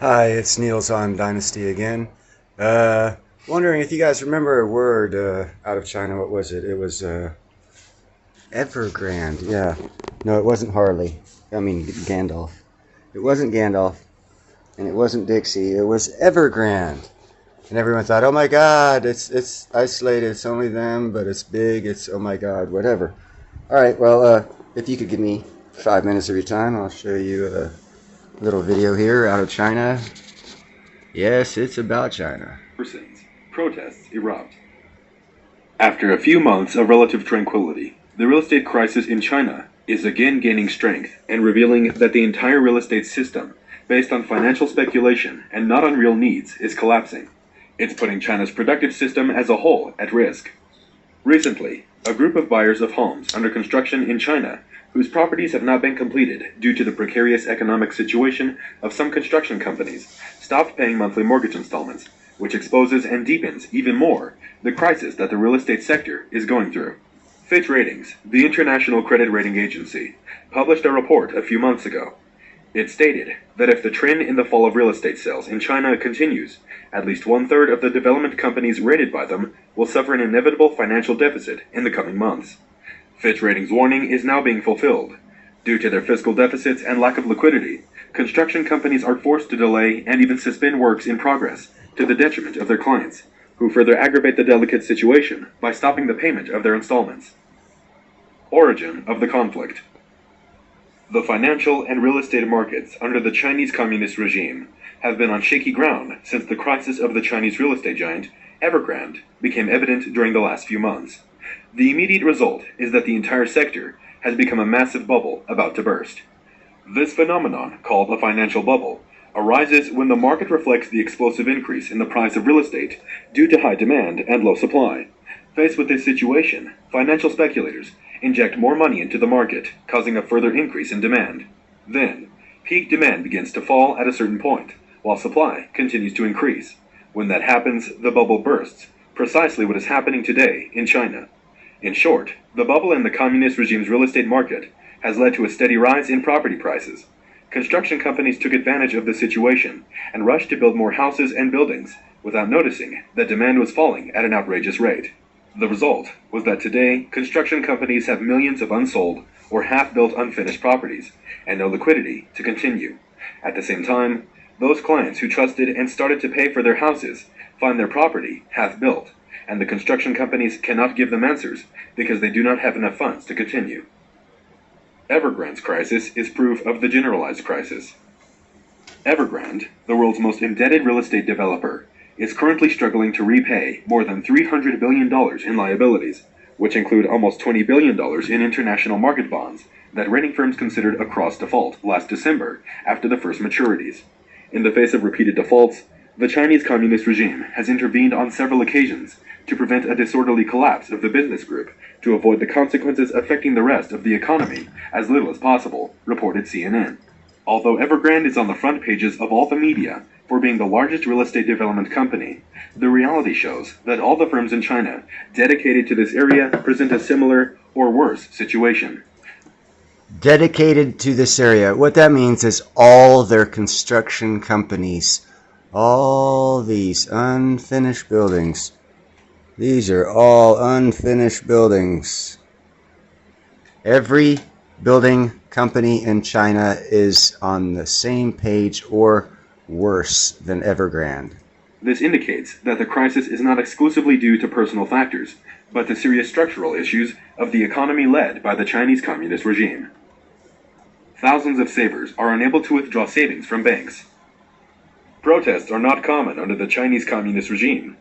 Hi, it's Niels on Dynasty again. Uh, Wondering if you guys remember a word out of China. What was it? It was Evergrande. Yeah. No, it wasn't Harley. I mean Gandalf. It wasn't Gandalf, and it wasn't Dixie. It was Evergrande. And everyone thought, "Oh my God, it's isolated. It's only them, but it's big. It's oh my God, whatever." All right. Well, if you could give me 5 minutes of your time, I'll show you a little video here out of China. Yes, it's about China. Protests erupt. After a few months of relative tranquility, the real estate crisis in China is again gaining strength and revealing that the entire real estate system, based on financial speculation and not on real needs, is collapsing. It's putting China's productive system as a whole at risk. Recently, a group of buyers of homes under construction in China whose properties have not been completed due to the precarious economic situation of some construction companies stopped paying monthly mortgage installments, which exposes and deepens even more the crisis that the real estate sector is going through. Fitch Ratings, the international credit rating agency, published a report a few months ago. It stated that if the trend in the fall of real estate sales in China continues, at least one-third of the development companies rated by them will suffer an inevitable financial deficit in the coming months. Fitch Ratings' warning is now being fulfilled. Due to their fiscal deficits and lack of liquidity, construction companies are forced to delay and even suspend works in progress to the detriment of their clients, who further aggravate the delicate situation by stopping the payment of their installments. Origin of the conflict. The financial and real estate markets under the Chinese Communist regime have been on shaky ground since the crisis of the Chinese real estate giant, Evergrande, became evident during the last few months. The immediate result is that the entire sector has become a massive bubble about to burst. This phenomenon, called a financial bubble, arises when the market reflects the explosive increase in the price of real estate due to high demand and low supply. Faced with this situation, financial speculators inject more money into the market, causing a further increase in demand. Then, peak demand begins to fall at a certain point, while supply continues to increase. When that happens, the bubble bursts, precisely what is happening today in China. In short, the bubble in the communist regime's real estate market has led to a steady rise in property prices. Construction companies took advantage of the situation and rushed to build more houses and buildings without noticing that demand was falling at an outrageous rate. The result was that today, construction companies have millions of unsold or half-built unfinished properties and no liquidity to continue. At the same time, those clients who trusted and started to pay for their houses find their property half-built, and the construction companies cannot give them answers because they do not have enough funds to continue. Evergrande's crisis is proof of the generalized crisis. Evergrande, the world's most indebted real estate developer, is currently struggling to repay more than $300 billion in liabilities, which include almost $20 billion in international market bonds that rating firms considered a cross default last December after the first maturities. In the face of repeated defaults, the Chinese Communist regime has intervened on several occasions to prevent a disorderly collapse of the business group to avoid the consequences affecting the rest of the economy as little as possible, reported CNN. Although Evergrande is on the front pages of all the media for being the largest real estate development company, the reality shows that all the firms in China dedicated to this area present a similar or worse situation. Dedicated to this area. What that means is all their construction companies, all these unfinished buildings. These are all unfinished buildings. Every building company in China is on the same page or worse than Evergrande. This indicates that the crisis is not exclusively due to personal factors, but to serious structural issues of the economy led by the Chinese Communist regime. Thousands of savers are unable to withdraw savings from banks. Protests are not common under the Chinese Communist regime.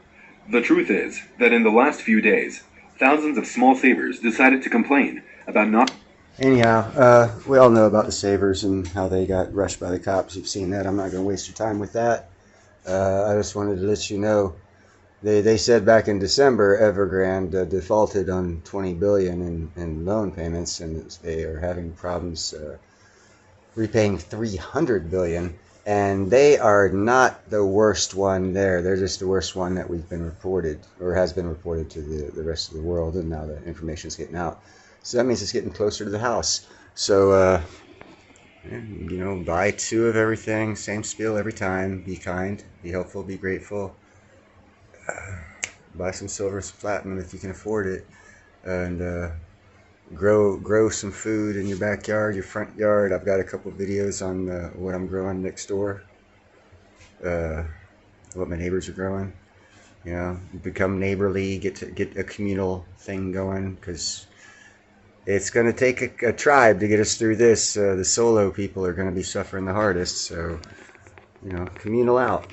The truth is that in the last few days, thousands of small savers decided to complain about not. Anyhow, we all know about the savers and how they got rushed by the cops. You've seen that. I'm not going to waste your time with that. I just wanted to let you know they said back in December Evergrande defaulted on 20 billion in loan payments, and they are having problems repaying 300 billion. And they are not the worst one there. They're just the worst one that we've been reported or has been reported to the rest of the world, and now the information is getting out. So that means it's getting closer to the house. So And, buy 2 of everything, same spiel every time. Be kind, be helpful, be grateful. Buy some silver, some platinum if you can afford it, and grow some food in your backyard, your front yard. I've got a couple videos on what I'm growing next door, uh, what my neighbors are growing. Become neighborly, get a communal thing going, because it's going to take a tribe to get us through this. The solo people are going to be suffering the hardest, so communal out.